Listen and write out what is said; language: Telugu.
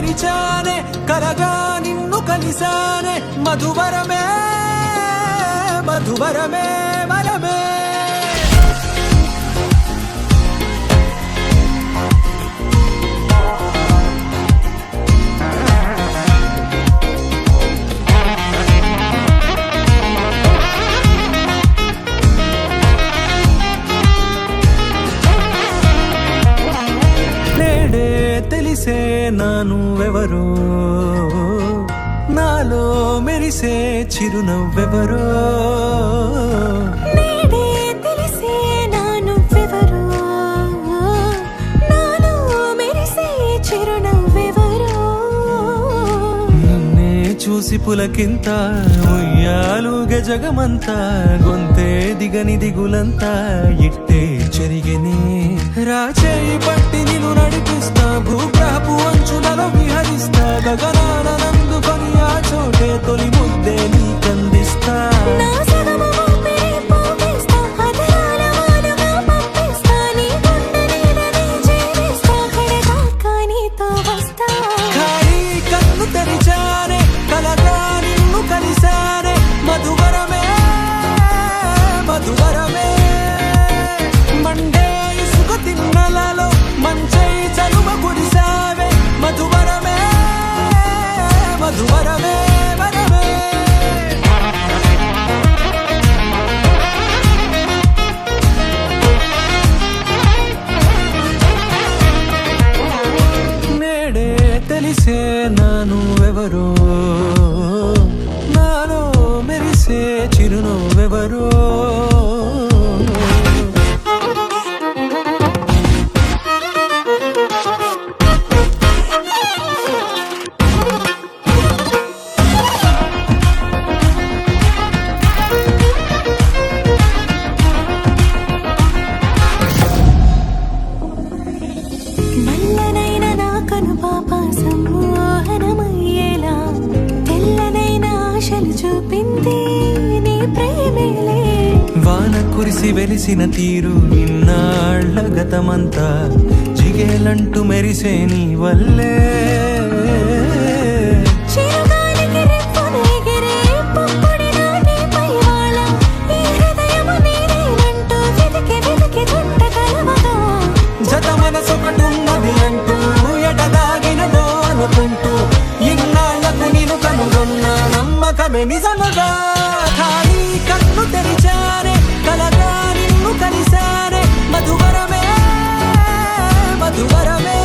తెరిచానే కలగా నిన్ను కలిసానే మధువరమే మధువరమే వరమే తెలిసే నానువెవరో నాలో మెరిసే చిరునవ్వెవరో నేడే తెలిసే నానువెవరో నాలో మెరిసే చిరునవ్వెవరో నన్నే చూసి పులకింత ఉయ్యాలుగే జగమంతా గొంతే దిగని దిగులంతా ఇట్టే చెరిగెనే రాచేయి పట్టి నిన్ను నడిపిస్తా భూగ్రహపు అంచులలో విహరిస్తా గగనాన నందుకొని ఆ చోటే తొలి ముద్దే నీకందిస్తా నా సగము ఊపిరి పోగిస్తా అదరాల వానగా పంపిస్తా నీ గుండె నీడనే చేరిస్తా కడదాకా నీతో వస్తా ఖాళీ కన్ను తెరిచానే కలగా నిన్ను కలిసానే మధువరమే మధువరమే మండే ఇసుక తిన్నలలో మంచై చలువ కురిసావే మధువరమే మధువరమే వరమే నేడే తెలిసే నానువెవరో నాలో మెరిసే చిరునవ్వెవరో నల్లనైన నా కనుపాప సమ్మోహనమయ్యేలా తెల్లనైన ఆశలు చూపింది నీ ప్రేమేలే వాన కురిసి వెలిసిన తీరు ఇన్నాళ్ల గతమంతా జిగేలంటూ మెరిసే నీ వల్లే చిరుగాలికి రెప్పన ఎగిరే పొప్పుడిన నీపై వాళ ఈ హృదయము నీదేనంటూ వెతికి వెతికి చుట్ట కలవగా జత మనసొకటున్నది అంటూ ఎటదాగినదో అనుకుంటూ ఇన్నాళ్లకు నేను కనుగొన్న నమ్మకమే నిజముగా ఖాళీ కన్ను తెరిచానే కలగా నిన్ను కలిసానే మధువరమే మధువరమే